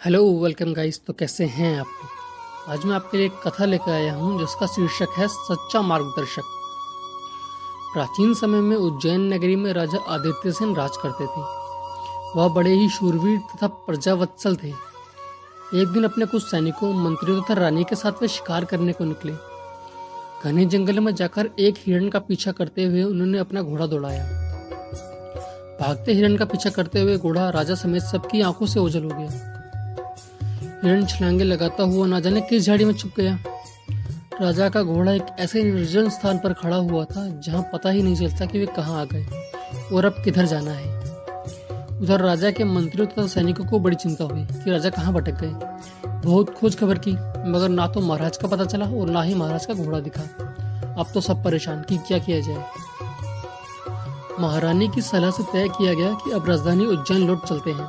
Hello welcome guys. तो कैसे हैं आप लोग? आज मैं आपके लिए एक कथा लेकर आया हूँ जिसका शीर्षक है सच्चा मार्गदर्शक। प्राचीन समय में उज्जैन नगरी में राजा आदित्य सेन राज करते थे। वह बड़े ही शूरवीर तथा प्रजावत्सल थे। एक दिन अपने कुछ सैनिकों, मंत्रियों तथा रानी के साथ वे शिकार करने को निकले। घने जंगल में जाकर एक हिरण का पीछा करते हुए उन्होंने अपना घोड़ा दौड़ाया। भागते हिरण का पीछा करते हुए घोड़ा राजा समेत सबकी आंखों से ओझल हो गया। हिरण छलांगे लगाता हुआ ना जाने किस झाड़ी में छुप गया। राजा का घोड़ा एक ऐसे निर्जन स्थान पर खड़ा हुआ था जहां पता ही नहीं चलता कि वे कहां आ गए और अब किधर जाना है। उधर राजा के मंत्रियों तथा सैनिकों को बड़ी चिंता हुई कि राजा कहां भटक गए। बहुत खोज खबर की मगर ना तो महाराज का पता चला और ना ही महाराज का घोड़ा दिखा। अब तो सब परेशान कि क्या किया जाए। महारानी की सलाह से तय किया गया कि अब राजधानी उज्जैन लौट चलते हैं।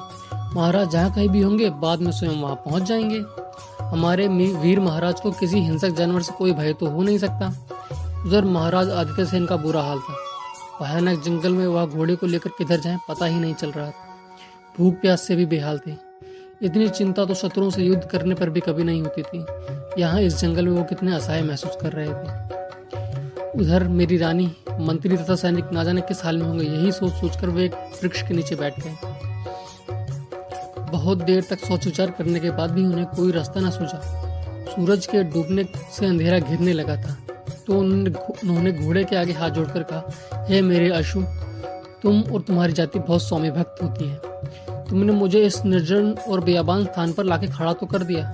महाराज जहाँ कहीं भी होंगे बाद में स्वयं वहां पहुंच जाएंगे। हमारे वीर महाराज को किसी हिंसक जानवर से कोई भय तो हो नहीं सकता। उधर महाराज आदित्य सेन का बुरा हाल था। भयानक जंगल में वह घोड़े को लेकर किधर जाएं पता ही नहीं चल रहा था। भूख प्यास से भी बेहाल थे। इतनी चिंता तो शत्रुओं से युद्ध करने पर भी कभी नहीं होती थी। यहाँ इस जंगल में वो कितने असहाय महसूस कर रहे थे। उधर मेरी रानी, मंत्री तथा सैनिक ना जाने किस हाल में होंगे, यही सोच सोचकर वे एक वृक्ष के नीचे बैठ गए। बहुत देर तक सोच विचार करने के बाद भी उन्हें कोई रास्ता न सूझा। सूरज के डूबने से अंधेरा घिरने लगा था तो उन्होंने घोड़े के आगे हाथ जोड़कर कहा, हे मेरे अश्व, तुम और तुम्हारी जाति बहुत सौम्य भक्त होती है। तुमने मुझे इस निर्जन और बेयाबान स्थान पर लाके खड़ा तो कर दिया।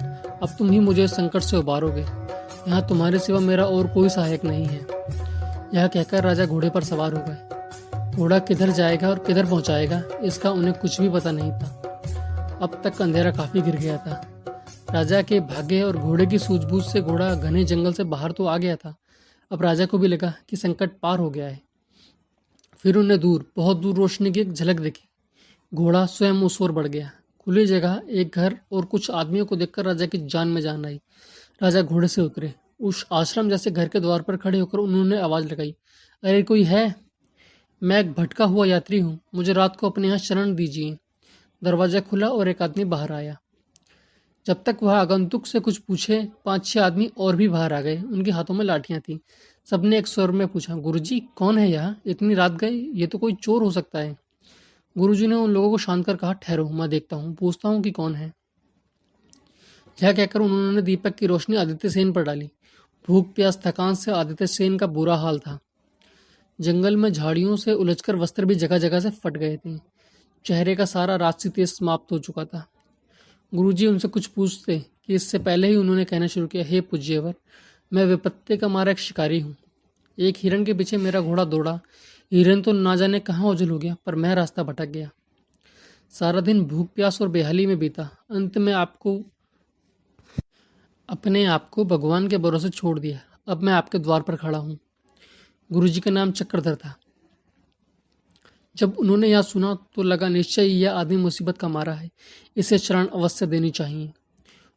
अब तुम ही मुझे इस संकट से उबारोगे। यहाँ तुम्हारे सिवा मेरा और कोई सहायक नहीं है। यह कहकर राजा घोड़े पर सवार हो गए। घोड़ा किधर जाएगा और किधर पहुंचाएगा इसका उन्हें कुछ भी पता नहीं था। अब तक अंधेरा काफी गिर गया था। राजा के भाग्य और घोड़े की सूझबूझ से घोड़ा घने जंगल से बाहर तो आ गया था। अब राजा को भी लगा कि संकट पार हो गया है। फिर उन्हें बहुत दूर रोशनी की एक झलक दिखी। घोड़ा स्वयं उस ओर बढ़ गया। खुली जगह, एक घर और कुछ आदमियों को देखकर राजा की जान में जान आई। राजा घोड़े से उतरे। उस आश्रम जैसे घर के द्वार पर खड़े होकर उन्होंने आवाज लगाई, अरे कोई है? मैं एक भटका हुआ यात्री हूँ, मुझे रात को अपने यहाँ शरण दीजिए। दरवाजा खुला और एक आदमी बाहर आया। जब तक वह आगंतुक से कुछ पूछे 5-6 आदमी और भी बाहर आ गए। उनके हाथों में लाठियां थीं। सबने एक स्वर में पूछा, गुरुजी कौन है यहाँ? इतनी रात गए, ये तो कोई चोर हो सकता है। गुरुजी ने उन लोगों को शांत कर कहा, ठहरो, मैं देखता हूँ, पूछता हूँ कि कौन है। यह कहकर उन्होंने दीपक की रोशनी आदित्य सेन पर डाली। भूख प्यास थकान से आदित्य सेन का बुरा हाल था। जंगल में झाड़ियों से उलझकर वस्त्र भी जगह जगह से फट गए थे। चेहरे का सारा राजसी तेज समाप्त हो चुका था। गुरुजी उनसे कुछ पूछते कि इससे पहले ही उन्होंने कहना शुरू किया, हे पूज्यवर, मैं विपत्ति का मारा एक शिकारी हूँ। एक हिरण के पीछे मेरा घोड़ा दौड़ा। हिरण तो ना जाने कहाँ ओझल हो गया, पर मैं रास्ता भटक गया। सारा दिन भूख प्यास और बेहाली में बीता। अंत में अपने आप को भगवान के भरोसे छोड़ दिया। अब मैं आपके द्वार पर खड़ा हूँ। गुरुजी का नाम चक्रधर था। जब उन्होंने यह सुना तो लगा निश्चय ही यह आदमी मुसीबत का मारा है, इसे शरण अवश्य देनी चाहिए।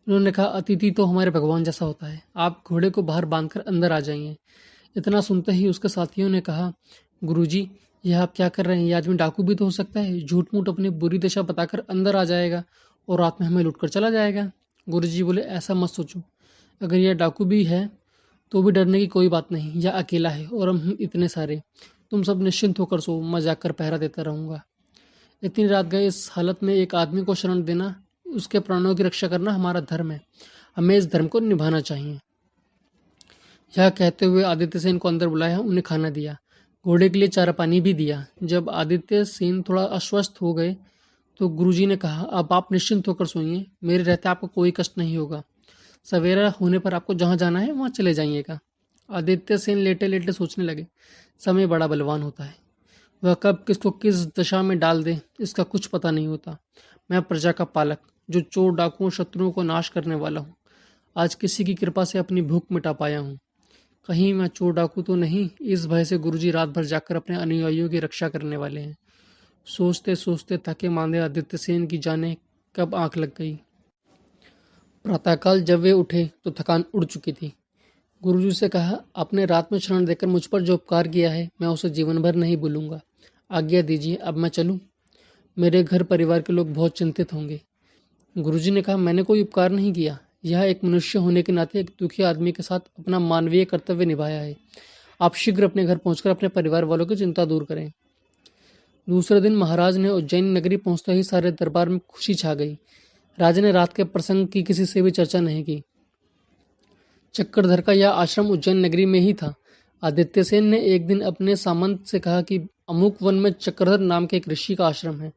उन्होंने कहा, अतिथि तो हमारे भगवान जैसा होता है, आप घोड़े को बाहर बांधकर अंदर आ जाइए। इतना सुनते ही उसके साथियों ने कहा, गुरुजी यह आप क्या कर रहे हैं? यह आदमी डाकू भी तो हो सकता है, झूठ मूठ अपनी बुरी दशा बताकर अंदर आ जाएगा और रात में हमें लूटकर चला जाएगा। गुरुजी बोले, ऐसा मत सोचो, अगर यह डाकू भी है तो भी डरने की कोई बात नहीं। यह अकेला है और हम इतने सारे। तुम सब निश्चिंत होकर सो, मैं जाकर पहरा देता रहूंगा। इतनी रात गए इस हालत में एक आदमी को शरण देना, उसके प्राणों की रक्षा करना हमारा धर्म है। हमें इस धर्म को निभाना चाहिए। यह कहते हुए आदित्य सेन को अंदर बुलाया, उन्हें खाना दिया, घोड़े के लिए चारा पानी भी दिया। जब आदित्य सेन थोड़ा अस्वस्थ हो गए तो गुरुजी ने कहा, अब आप निश्चिंत होकर सोइए, मेरे रहते आपको कोई कष्ट नहीं होगा। सवेरा होने पर आपको जहाँ जाना है वहाँ चले जाइएगा। आदित्य सेन लेटे लेटे सोचने लगे, समय बड़ा बलवान होता है। वह कब किसको किस दशा में डाल दे इसका कुछ पता नहीं होता। मैं प्रजा का पालक, जो चोर डाकुओं शत्रुओं को नाश करने वाला हूँ, आज किसी की कृपा से अपनी भूख मिटा पाया हूँ। कहीं मैं चोर डाकू तो नहीं? इस भय से गुरुजी रात भर जाकर अपने अनुयायियों की रक्षा करने वाले हैं। सोचते सोचते थके मांदे आदित्य सेन की जाने कब आंख लग गई। प्रातःकाल जब वे उठे तो थकान उड़ चुकी थी। गुरुजी से कहा, आपने रात में शरण देकर मुझ पर जो उपकार किया है मैं उसे जीवन भर नहीं भूलूंगा। आज्ञा दीजिए, अब मैं चलूं? मेरे घर परिवार के लोग बहुत चिंतित होंगे। गुरुजी ने कहा, मैंने कोई उपकार नहीं किया। यह एक मनुष्य होने के नाते एक दुखी आदमी के साथ अपना मानवीय कर्तव्य निभाया है। आप शीघ्र अपने घर पहुंचकर अपने परिवार वालों की चिंता दूर करें। दूसरे दिन महाराज ने उज्जैन नगरी पहुंचते ही सारे दरबार में खुशी छा गई। राजा ने रात के प्रसंग की किसी से भी चर्चा नहीं की। चक्रधर का यह आश्रम उज्जैन नगरी में ही था। आदित्य सेन ने एक दिन अपने सामंत से कहा कि अमुक वन में चक्रधर नाम के एक ऋषि का आश्रम है,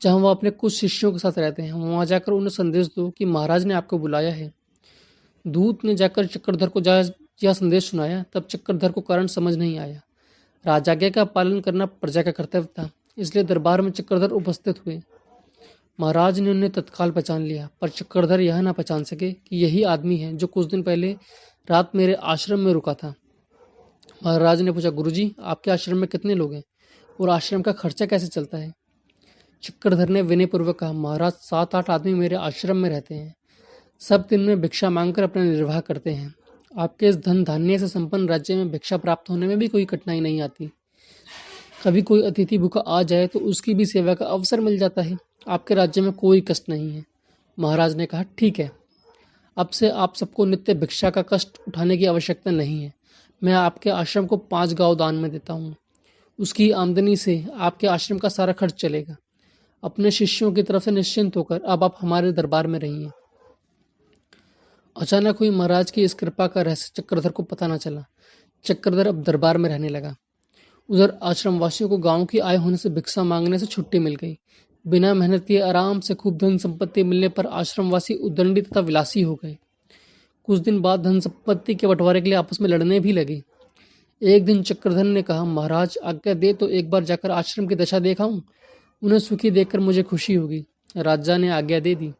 जहां वह अपने कुछ शिष्यों के साथ रहते हैं। वहां जाकर उन्हें संदेश दो कि महाराज ने आपको बुलाया है। दूत ने जाकर चक्रधर को यह संदेश सुनाया। तब चक्रधर को कारण समझ नहीं आया। राजाज्ञा का पालन करना प्रजा का कर्तव्य था, इसलिए दरबार में चक्रधर उपस्थित हुए। महाराज ने उन्हें तत्काल पहचान लिया, पर चक्रधर यह न पहचान सके कि यही आदमी है जो कुछ दिन पहले रात मेरे आश्रम में रुका था। महाराज ने पूछा, गुरुजी, आपके आश्रम में कितने लोग हैं और आश्रम का खर्चा कैसे चलता है? चक्रधर ने विनयपूर्वक कहा, महाराज, 7-8 आदमी मेरे आश्रम में रहते हैं। सब दिन में भिक्षा मांगकर अपना निर्वाह करते हैं। आपके इस धन धान्य से संपन्न राज्य में भिक्षा प्राप्त होने में भी कोई कठिनाई नहीं आती। कभी कोई अतिथि भूखा आ जाए तो उसकी भी सेवा का अवसर मिल जाता है। आपके राज्य में कोई कष्ट नहीं है। महाराज ने कहा, ठीक है, अब से आप सबको नित्य भिक्षा का कष्ट उठाने की आवश्यकता नहीं है। मैं आपके आश्रम को 5 गांव दान में देता हूँ। उसकी आमदनी से आपके आश्रम का सारा खर्च चलेगा। अपने शिष्यों की तरफ से निश्चिंत होकर अब आप हमारे दरबार में रहिए। अचानक हुई महाराज की इस कृपा का रहस्य चक्रधर को पता न चला। चक्रधर अब दरबार में रहने लगा। उधर आश्रम वासियों को गांव की आय होने से भिक्षा मांगने से छुट्टी मिल गई। बिना मेहनत किए आराम से खूब धन संपत्ति मिलने पर आश्रमवासी उद्दंडी तथा विलासी हो गए। कुछ दिन बाद धन संपत्ति के बंटवारे के लिए आपस में लड़ने भी लगे। एक दिन चक्रधर ने कहा, महाराज, आज्ञा दे तो एक बार जाकर आश्रम की दशा देखाऊं। उन्हें सुखी देखकर मुझे खुशी होगी। राजा ने आज्ञा दे दी।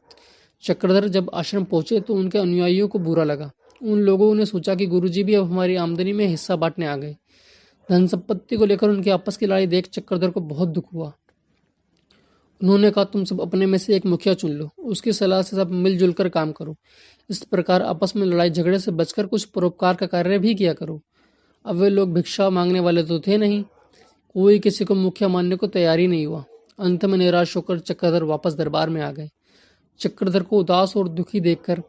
चक्रधर जब आश्रम पहुंचे तो उनके अनुयायियों को बुरा लगा। उन लोगों ने सोचा कि गुरुजी भी अब हमारी आमदनी में हिस्सा बांटने आ गए। धन संपत्ति को लेकर उनकी आपस की लड़ाई देख चक्रधर को बहुत दुख हुआ। उन्होंने कहा, तुम सब अपने में से एक मुखिया चुन लो, उसकी सलाह से सब मिलजुल कर काम करो। इस प्रकार आपस में लड़ाई झगड़े से बचकर कुछ परोपकार का कार्य भी किया करो। अब वे लोग भिक्षा मांगने वाले तो थे नहीं। कोई किसी को मुखिया मानने को तैयार ही नहीं हुआ। अंत में निराश होकर चक्रधर वापस दरबार में आ गए। चक्रधर को उदास और दुखी देखकर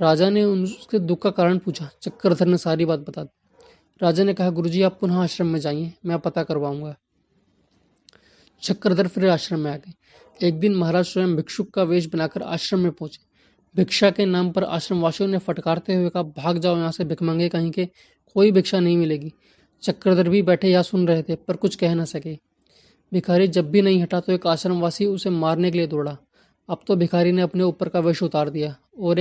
राजा ने उसके दुख का कारण पूछा। चक्रधर ने सारी बात बता दी। राजा ने कहा, गुरुजी, आप पुनः आश्रम में जाइए, मैं पता करवाऊंगा। चक्रधर फिर आश्रम में आ गए। एक दिन महाराज स्वयं भिक्षुक का वेश बनाकर आश्रम में पहुंचे। भिक्षा के नाम पर आश्रमवासियों ने फटकारते हुए कहा, भाग जाओ यहाँ से भिखमंगे कहीं के, कोई भिक्षा नहीं मिलेगी। चक्रधर भी बैठे यहाँ सुन रहे थे, पर कुछ कह न सके। भिखारी जब भी नहीं हटा तो एक आश्रमवासी उसे मारने के लिए दौड़ा। अब तो भिखारी ने अपने ऊपर का वेश उतार दिया और